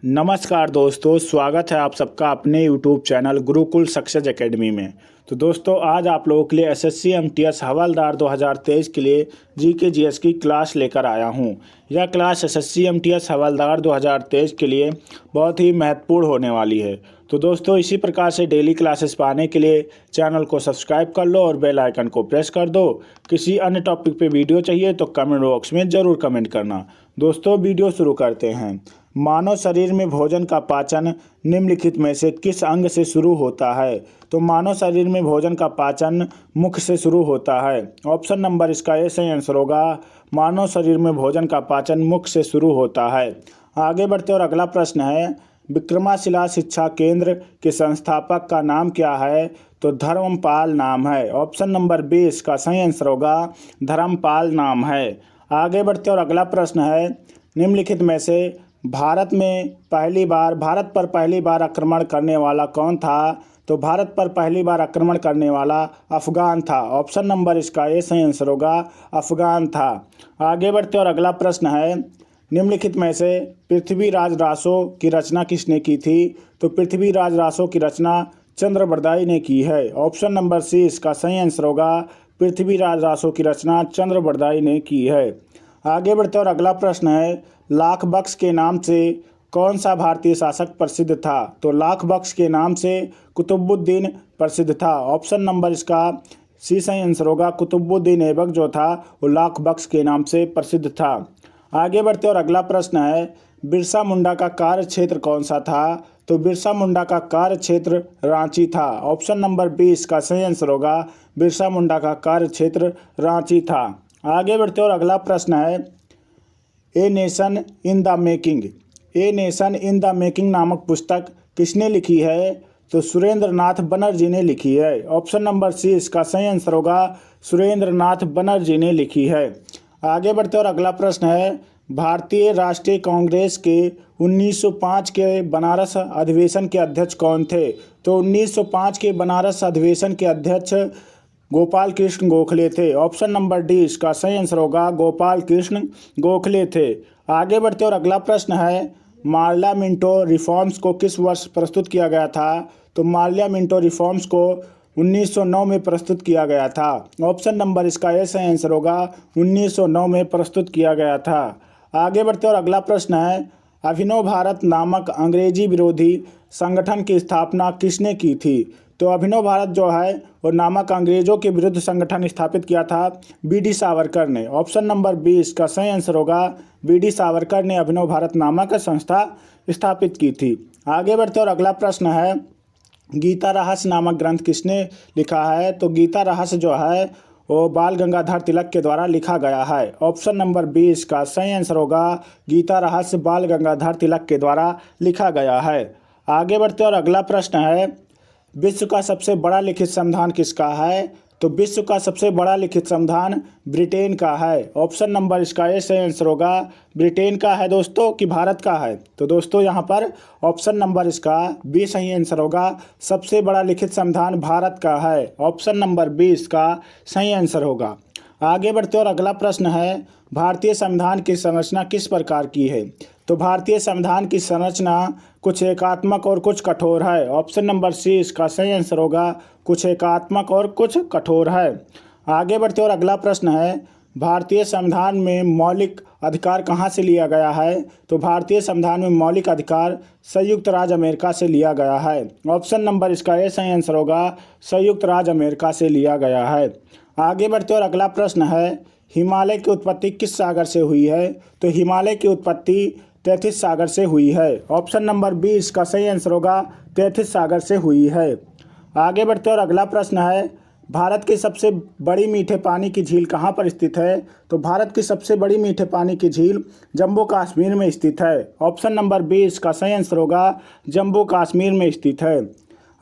नमस्कार दोस्तों, स्वागत है आप सबका अपने YouTube channel Gurukul success academy में। तो दोस्तों, आज आप लोगों के लिए एसएससी एमटीएस हवलदार 2023 के लिए जीके जीएस की क्लास लेकर आया हूं। यह क्लास एसएससी एमटीएस हवलदार 2023 के लिए बहुत ही महत्वपूर्ण होने वाली है। तो दोस्तों, इसी प्रकार से डेली क्लासेस पाने के लिए चैनल को सब्सक्राइब कर लो और बेल आइकन को प्रेस कर दो। किसी अन्य टॉपिक पे वीडियो चाहिए तो कमेंट बॉक्स में ज़रूर कमेंट करना। दोस्तों, वीडियो शुरू करते हैं। मानव शरीर में भोजन का पाचन निम्नलिखित में से किस अंग से शुरू होता है? तो मानव शरीर में भोजन का पाचन मुख से शुरू होता है। ऑप्शन नंबर इसका ए सही आंसर होगा। मानव शरीर में भोजन का पाचन मुख से शुरू होता है। आगे बढ़ते और अगला प्रश्न है, विक्रमाशिला शिक्षा केंद्र के संस्थापक का नाम क्या है? तो धर्मपाल नाम है। ऑप्शन नंबर बी इसका सही आंसर होगा। धर्मपाल नाम है। आगे बढ़ते और अगला प्रश्न है, निम्नलिखित में से भारत पर पहली बार आक्रमण करने वाला कौन था? तो भारत पर पहली बार आक्रमण करने वाला अफगान था। ऑप्शन नंबर इसका ए सही आंसर होगा। अफगान था। आगे बढ़ते और अगला प्रश्न है, निम्नलिखित में से पृथ्वीराज रासो की रचना किसने की थी? तो पृथ्वीराज रासो की रचना चंद्रबरदाई ने की है। ऑप्शन नंबर सी इसका सही आंसर होगा। पृथ्वीराज रासो की रचना चंद्रबरदाई ने की है। आगे बढ़ते और अगला प्रश्न है, लाख बख्श के नाम से कौन सा भारतीय शासक प्रसिद्ध था? तो लाख बख्श के नाम से कुतुबुद्दीन प्रसिद्ध था। ऑप्शन नंबर इसका सी सही आंसर होगा। कुतुबुद्दीन ऐबक जो था वो लाख बख्श के नाम से प्रसिद्ध था। आगे बढ़ते और अगला प्रश्न है, बिरसा मुंडा का कार्य क्षेत्र कौन सा था? तो बिरसा मुंडा का कार्य क्षेत्र रांची था। ऑप्शन नंबर बी इसका सही आंसर होगा। बिरसा मुंडा का कार्य क्षेत्र रांची था। आगे बढ़ते और अगला प्रश्न है, a nation in the making नामक पुस्तक किसने लिखी है? तो सुरेंद्र नाथ बनर्जी ने लिखी है। ऑप्शन नंबर सी इसका सही आंसर होगा। सुरेंद्र नाथ बनर्जी ने लिखी है। आगे बढ़ते और अगला प्रश्न है, भारतीय राष्ट्रीय कांग्रेस के 1905 के बनारस अधिवेशन के अध्यक्ष कौन थे? तो 1905 के बनारस अधिवेशन के अध्यक्ष गोपाल कृष्ण गोखले थे। ऑप्शन नंबर डी इसका सही आंसर होगा। गोपाल कृष्ण गोखले थे। आगे बढ़ते और अगला प्रश्न है, मार्लिया मिंटो रिफॉर्म्स को किस वर्ष प्रस्तुत किया गया था? तो मार्लिया मिंटो रिफॉर्म्स को 1909 में प्रस्तुत किया गया था। ऑप्शन नंबर इसका ए सही आंसर होगा। 1909 में प्रस्तुत किया गया था। आगे बढ़ते और अगला प्रश्न है, अभिनव भारत नामक अंग्रेजी विरोधी संगठन की स्थापना किसने की थी? तो अभिनव भारत जो है वो नामक अंग्रेजों के विरुद्ध संगठन स्थापित किया था बीडी सावरकर ने। ऑप्शन नंबर बी इसका सही आंसर होगा। बीडी सावरकर ने अभिनव भारत नामक संस्था स्थापित की थी। आगे बढ़ते और अगला प्रश्न है, गीता रहस्य नामक ग्रंथ किसने लिखा है? तो गीता रहस्य जो है वो बाल गंगाधर तिलक के द्वारा लिखा गया है। ऑप्शन नंबर बी इसका सही आंसर होगा। गीता रहस्य बाल गंगाधर तिलक के द्वारा लिखा गया है। आगे बढ़ते और अगला प्रश्न है, विश्व का सबसे बड़ा लिखित संविधान किसका है? तो विश्व का सबसे बड़ा लिखित संविधान ब्रिटेन का है। ऑप्शन नंबर इसका ए सही आंसर होगा। ब्रिटेन का है दोस्तों कि भारत का है? तो दोस्तों यहाँ पर ऑप्शन नंबर इसका बी सही आंसर होगा। सबसे बड़ा लिखित संविधान भारत का है। ऑप्शन नंबर बी इसका सही आंसर होगा। आगे बढ़ते और अगला प्रश्न है, भारतीय संविधान की संरचना किस प्रकार की है? तो भारतीय संविधान की संरचना कुछ एकात्मक और कुछ कठोर है। ऑप्शन नंबर सी इसका सही आंसर होगा। कुछ एकात्मक और कुछ कठोर है। आगे बढ़ते और अगला प्रश्न है, भारतीय संविधान में मौलिक अधिकार कहाँ से लिया गया है? तो भारतीय संविधान में मौलिक अधिकार संयुक्त राज्य अमेरिका से लिया गया है। ऑप्शन नंबर इसका ए सही आंसर होगा। संयुक्त राज्य अमेरिका से लिया गया है। आगे बढ़ते और अगला प्रश्न है, हिमालय की उत्पत्ति किस सागर से हुई है? तो हिमालय की उत्पत्ति तैथिस सागर से हुई है। ऑप्शन नंबर बी इसका सही आंसर होगा। तैथिस सागर से हुई है। आगे बढ़ते और अगला प्रश्न है, भारत की सबसे बड़ी मीठे पानी की झील कहाँ पर स्थित है? तो भारत की सबसे बड़ी मीठे पानी की झील जम्मू कश्मीर में स्थित है। ऑप्शन नंबर बी इसका सही आंसर होगा। जम्मू कश्मीर में स्थित है।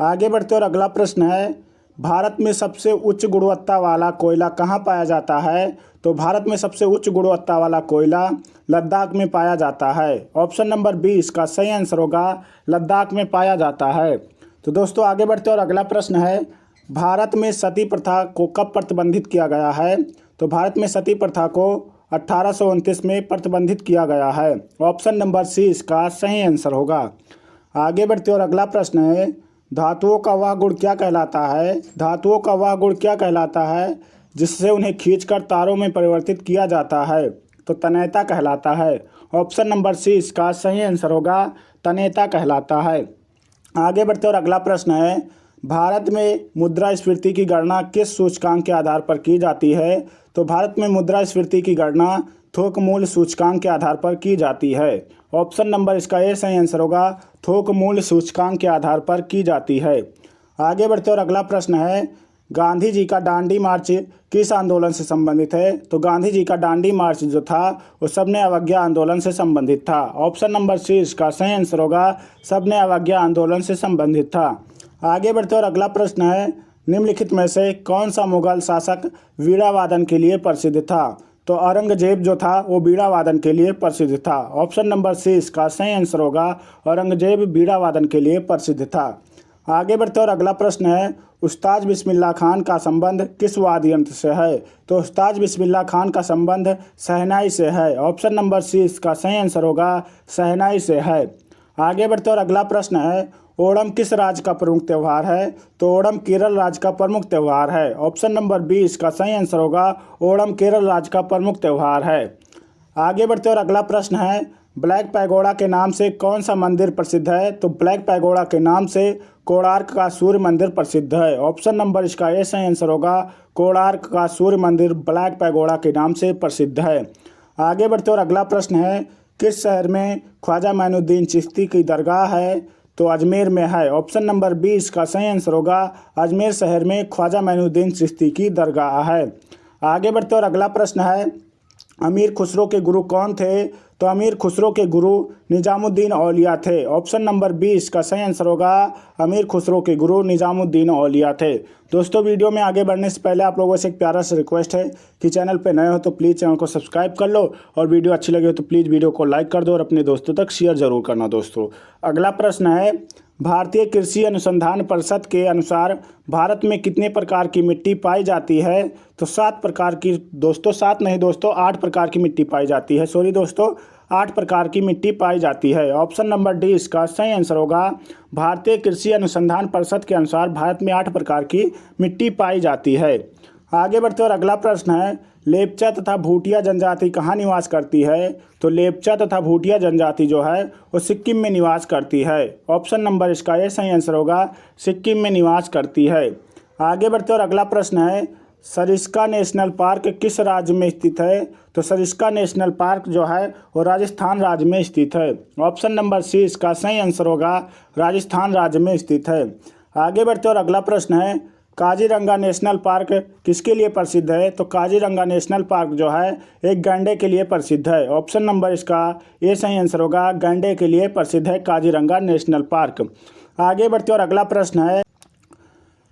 आगे बढ़ते और अगला प्रश्न है, भारत में सबसे उच्च गुणवत्ता वाला कोयला कहाँ पाया जाता है? तो भारत में सबसे उच्च गुणवत्ता वाला कोयला लद्दाख में पाया जाता है। ऑप्शन नंबर बी इसका सही आंसर होगा। लद्दाख में पाया जाता है। तो दोस्तों आगे बढ़ते और अगला प्रश्न है, भारत में सती प्रथा को कब प्रतिबंधित किया गया है? तो भारत में सती प्रथा को 1829 में प्रतिबंधित किया गया है। ऑप्शन नंबर सी इसका सही आंसर होगा। आगे बढ़ते और अगला प्रश्न है, धातुओं का वह गुण क्या कहलाता है? धातुओं का वह गुण क्या कहलाता है जिससे उन्हें खींचकर तारों में परिवर्तित किया जाता है? तो तन्यता कहलाता है। ऑप्शन नंबर सी इसका सही आंसर होगा, तन्यता कहलाता है। आगे बढ़ते और अगला प्रश्न है, भारत में मुद्रास्फीति की गणना किस सूचकांक के आधार पर की जाती है? तो भारत में मुद्रास्फीति की गणना थोक मूल्य सूचकांक के आधार पर की जाती है। ऑप्शन नंबर इसका ए सही आंसर होगा, थोक मूल्य सूचकांक के आधार पर की जाती है। आगे बढ़ते और अगला प्रश्न है, गांधी जी का दांडी मार्च किस आंदोलन से संबंधित है? तो गांधी जी का दांडी मार्च जो था वो सबने अवज्ञा आंदोलन से संबंधित था। ऑप्शन नंबर सी इसका सही आंसर होगा, सबने अवज्ञा आंदोलन से संबंधित था। आगे बढ़ते और अगला प्रश्न है, निम्नलिखित में से कौन सा मुगल शासक वीणा वादन के लिए प्रसिद्ध था? तो औरंगजेब जो था वो वीणा वादन के लिए प्रसिद्ध था। ऑप्शन नंबर सी इसका सही आंसर होगा, औरंगजेब वीणा वादन के लिए प्रसिद्ध था। आगे बढ़ते और अगला प्रश्न है, उस्ताद बिस्मिल्लाह खान का संबंध किस वाद्य यंत्र से है? तो उस्ताद बिस्मिल्लाह खान का संबंध शहनाई से है। ऑप्शन नंबर सी इसका सही आंसर होगा, शहनाई से है। आगे बढ़ते और अगला प्रश्न है, ओणम किस राज्य का प्रमुख त्यौहार है? तो ओणम केरल राज्य का प्रमुख त्यौहार है। ऑप्शन नंबर बी इसका सही आंसर होगा, ओणम केरल राज्य का प्रमुख त्यौहार है। आगे बढ़ते और अगला प्रश्न है, ब्लैक पैगोडा के नाम से कौन सा मंदिर प्रसिद्ध है? तो ब्लैक पैगोडा के नाम से कोणार्क का सूर्य मंदिर प्रसिद्ध है। ऑप्शन नंबर इसका ए सही आंसर होगा, कोणार्क का सूर्य मंदिर ब्लैक पैगोडा के नाम से प्रसिद्ध है। आगे बढ़ते और अगला प्रश्न है, किस शहर में ख्वाजा मोइनुद्दीन चिश्ती की दरगाह है? तो अजमेर में है। ऑप्शन नंबर बी इसका सही आंसर होगा, अजमेर शहर में ख्वाजा मोइनुद्दीन चिश्ती की दरगाह है। आगे बढ़ते और अगला प्रश्न है, अमीर खुसरो के गुरु कौन थे? तो अमीर खुसरो के गुरु निजामुद्दीन औलिया थे। ऑप्शन नंबर बी इसका सही आंसर होगा, अमीर खुसरो के गुरु निजामुद्दीन औलिया थे। दोस्तों, वीडियो में आगे बढ़ने से पहले आप लोगों से एक प्यारा सा रिक्वेस्ट है कि चैनल पे नए हो तो प्लीज़ चैनल को सब्सक्राइब कर लो, और वीडियो अच्छी लगे हो तो प्लीज़ वीडियो को लाइक कर दो और अपने दोस्तों तक शेयर जरूर करना। दोस्तों, अगला प्रश्न है, भारतीय कृषि अनुसंधान परिषद के अनुसार भारत में कितने प्रकार की मिट्टी पाई जाती है? तो 7 प्रकार की। दोस्तों 7 नहीं दोस्तों, 8 प्रकार की मिट्टी पाई जाती है। सॉरी दोस्तों, 8 प्रकार की मिट्टी पाई जाती है। ऑप्शन नंबर डी इसका सही आंसर होगा, भारतीय कृषि अनुसंधान परिषद के अनुसार भारत में 8 प्रकार की मिट्टी पाई जाती है। आगे बढ़ते और अगला प्रश्न है, लेपचा तथा भूटिया जनजाति कहाँ निवास करती है? तो लेपचा तथा भूटिया जनजाति जो है वो सिक्किम में निवास करती है। ऑप्शन नंबर इसका ये सही आंसर होगा, सिक्किम में निवास करती है। आगे बढ़ते और अगला प्रश्न है, सरिस्का नेशनल पार्क किस राज्य में स्थित है? तो सरिस्का नेशनल पार्क जो है वो राजस्थान राज्य में स्थित है। ऑप्शन नंबर सी इसका सही आंसर होगा, राजस्थान राज्य में स्थित है। आगे बढ़ते और अगला प्रश्न है, काजीरंगा नेशनल पार्क किसके लिए प्रसिद्ध है? तो काजीरंगा नेशनल पार्क जो है एक गैंडे के लिए प्रसिद्ध है। ऑप्शन नंबर इसका ये सही आंसर होगा, गैंडे के लिए प्रसिद्ध है काजीरंगा नेशनल पार्क। आगे बढ़ते और अगला प्रश्न है,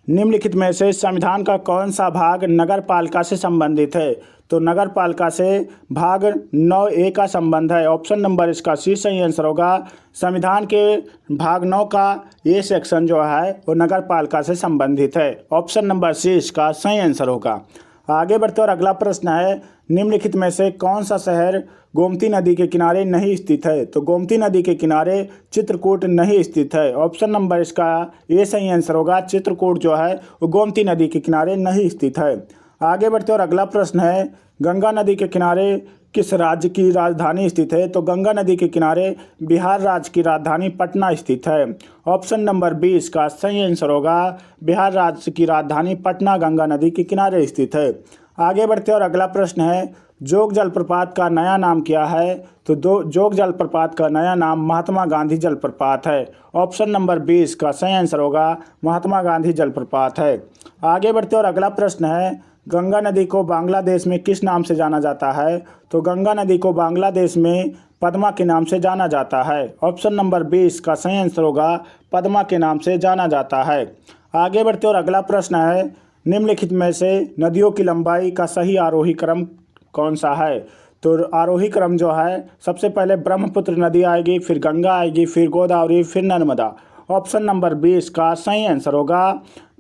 निम्नलिखित में से संविधान का कौन सा भाग नगर पालिका से संबंधित है? तो नगर पालिका से भाग 9A का संबंध है। ऑप्शन नंबर इसका सी सही आंसर होगा, संविधान के भाग 9 का ये सेक्शन जो है वो नगर पालिका से संबंधित है। ऑप्शन नंबर सी इसका सही आंसर होगा। आगे बढ़ते और अगला प्रश्न है, निम्नलिखित में से कौन सा शहर गोमती नदी के किनारे नहीं स्थित है? तो गोमती नदी के किनारे चित्रकूट नहीं स्थित है। ऑप्शन नंबर इसका ये सही आंसर होगा, चित्रकूट जो है वो गोमती नदी के किनारे नहीं स्थित है। आगे बढ़ते और अगला प्रश्न है, गंगा नदी के किनारे किस राज्य की राजधानी स्थित है? तो गंगा नदी के किनारे बिहार राज्य की राजधानी पटना स्थित है। ऑप्शन नंबर बी इसका सही आंसर होगा, बिहार राज्य की राजधानी पटना गंगा नदी के किनारे स्थित है। आगे बढ़ते और अगला प्रश्न है, जोग जलप्रपात का नया नाम क्या है? तो जोग जलप्रपात का नया नाम महात्मा गांधी जलप्रपात है। ऑप्शन नंबर बी इसका सही आंसर होगा, महात्मा गांधी जलप्रपात है। आगे बढ़ते और अगला प्रश्न है, गंगा नदी को बांग्लादेश में किस नाम से जाना जाता है? तो गंगा नदी को बांग्लादेश में पद्मा के नाम से जाना जाता है। ऑप्शन नंबर बी इसका सही आंसर होगा, पद्मा के नाम से जाना जाता है। आगे बढ़ते और अगला प्रश्न है, निम्नलिखित में से नदियों की लंबाई का सही आरोही क्रम कौन सा है? तो आरोही क्रम जो है सबसे पहले ब्रह्मपुत्र नदी आएगी, फिर गंगा आएगी, फिर गोदावरी, फिर नर्मदा। ऑप्शन नंबर बी इसका सही आंसर होगा,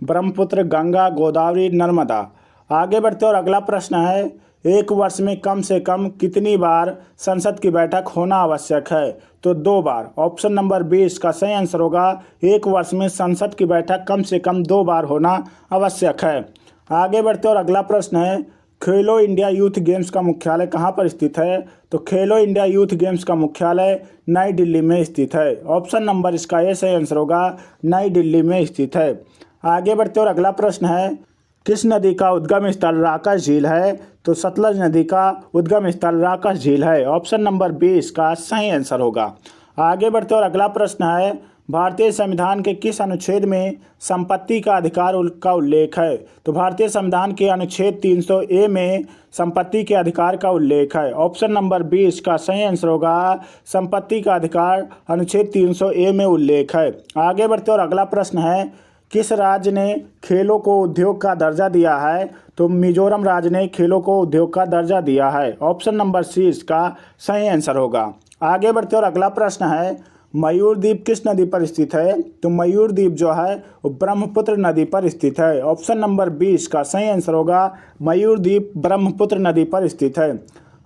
ब्रह्मपुत्र, गंगा, गोदावरी, नर्मदा। आगे बढ़ते और अगला प्रश्न है, एक वर्ष में कम से कम कितनी बार संसद की बैठक होना आवश्यक है? तो 2 बार। ऑप्शन नंबर बी इसका सही आंसर होगा। एक वर्ष में संसद की बैठक कम से कम 2 बार होना आवश्यक है। आगे बढ़ते और अगला प्रश्न है, खेलो इंडिया यूथ गेम्स का मुख्यालय कहाँ पर स्थित है? तो खेलो इंडिया यूथ गेम्स का मुख्यालय नई दिल्ली में स्थित है। ऑप्शन नंबर इसका ये सही आंसर होगा, नई दिल्ली में स्थित है। आगे बढ़ते और अगला प्रश्न है, किस नदी का उद्गम स्थल राकस झील है? तो सतलज नदी का उद्गम स्थल राकस झील है। ऑप्शन नंबर बी इसका सही आंसर होगा। आगे बढ़ते और अगला प्रश्न है, भारतीय संविधान के किस अनुच्छेद में संपत्ति का अधिकार का उल्लेख है? तो भारतीय संविधान के अनुच्छेद 300 ए में संपत्ति के अधिकार का उल्लेख है। ऑप्शन नंबर बी इसका सही आंसर होगा, संपत्ति का अधिकार अनुच्छेद 300 ए में उल्लेख है। आगे बढ़ते और अगला प्रश्न है, किस राज्य ने खेलों को उद्योग का दर्जा दिया है? तो मिजोरम राज्य ने खेलों को उद्योग का दर्जा दिया है। ऑप्शन नंबर सी इसका सही आंसर होगा। आगे बढ़ते और अगला प्रश्न है, मयूर द्वीप किस नदी पर स्थित है? तो मयूर द्वीप जो है वो ब्रह्मपुत्र नदी पर स्थित है। ऑप्शन नंबर बी इसका सही आंसर होगा, मयूर द्वीप ब्रह्मपुत्र नदी पर स्थित है।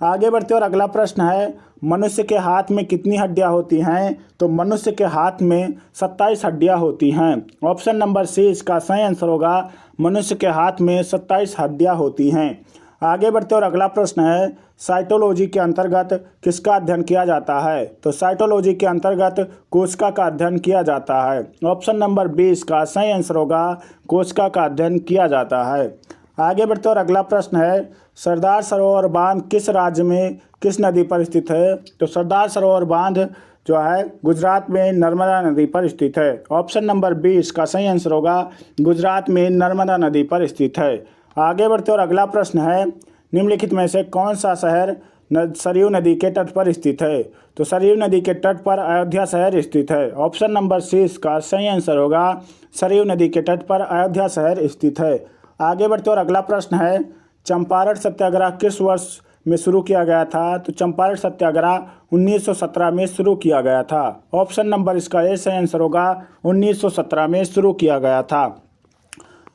आगे बढ़ते और अगला प्रश्न है, मनुष्य के हाथ में कितनी हड्डियां होती हैं? तो मनुष्य के हाथ में 27 हड्डियां होती हैं। ऑप्शन नंबर सी इसका सही आंसर होगा, मनुष्य के हाथ में 27 हड्डियां होती हैं। आगे बढ़ते और अगला प्रश्न है, साइटोलॉजी के अंतर्गत किसका अध्ययन किया जाता है? तो साइटोलॉजी के अंतर्गत कोशिका का अध्ययन किया जाता है। ऑप्शन नंबर बी इसका सही आंसर होगा, कोशिका का अध्ययन किया जाता है। आगे बढ़ते और अगला प्रश्न है, सरदार सरोवर बांध किस राज्य में किस नदी पर स्थित है? तो सरदार सरोवर बांध जो है गुजरात में नर्मदा नदी पर स्थित है। ऑप्शन नंबर बी इसका सही आंसर होगा, गुजरात में नर्मदा नदी पर स्थित है। आगे बढ़ते और अगला प्रश्न है, निम्नलिखित में से कौन सा शहर सरयू नदी के तट पर स्थित है? तो सरयू नदी के तट पर अयोध्या शहर स्थित है। ऑप्शन नंबर सी इसका सही आंसर होगा, सरयू नदी के तट पर अयोध्या शहर स्थित है। आगे बढ़ते और अगला प्रश्न है, चंपारण सत्याग्रह किस वर्ष में शुरू किया गया था? तो चंपारण सत्याग्रह 1917 में शुरू किया गया था। ऑप्शन नंबर इसका ए सही आंसर होगा, 1917 में शुरू किया गया था।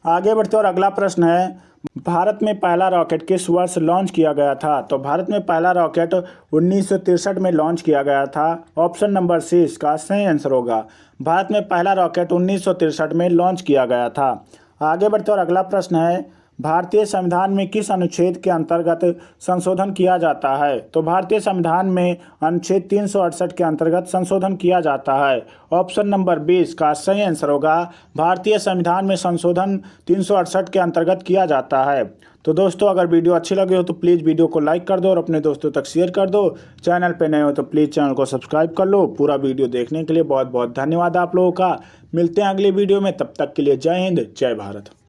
आगे बढ़ते और अगला प्रश्न है, भारत में पहला रॉकेट किस वर्ष लॉन्च किया गया था? तो भारत में पहला रॉकेट 1963 में लॉन्च किया गया था। ऑप्शन नंबर सी इसका सही आंसर होगा, भारत में पहला रॉकेट 1963 में लॉन्च किया गया था। आगे बढ़ते और अगला प्रश्न है, भारतीय संविधान में किस अनुच्छेद के अंतर्गत संशोधन किया जाता है? तो भारतीय संविधान में अनुच्छेद 368 के अंतर्गत संशोधन किया जाता है। ऑप्शन नंबर बी इसका सही आंसर होगा, भारतीय संविधान में संशोधन 368 के अंतर्गत किया जाता है। तो दोस्तों, अगर वीडियो अच्छी लगी हो तो प्लीज़ वीडियो को लाइक कर दो और अपने दोस्तों तक शेयर कर दो। चैनल पे नए हो तो प्लीज़ चैनल को सब्सक्राइब कर लो। पूरा वीडियो देखने के लिए बहुत बहुत धन्यवाद आप लोगों का। मिलते हैं अगली वीडियो में, तब तक के लिए जय हिंद, जय भारत।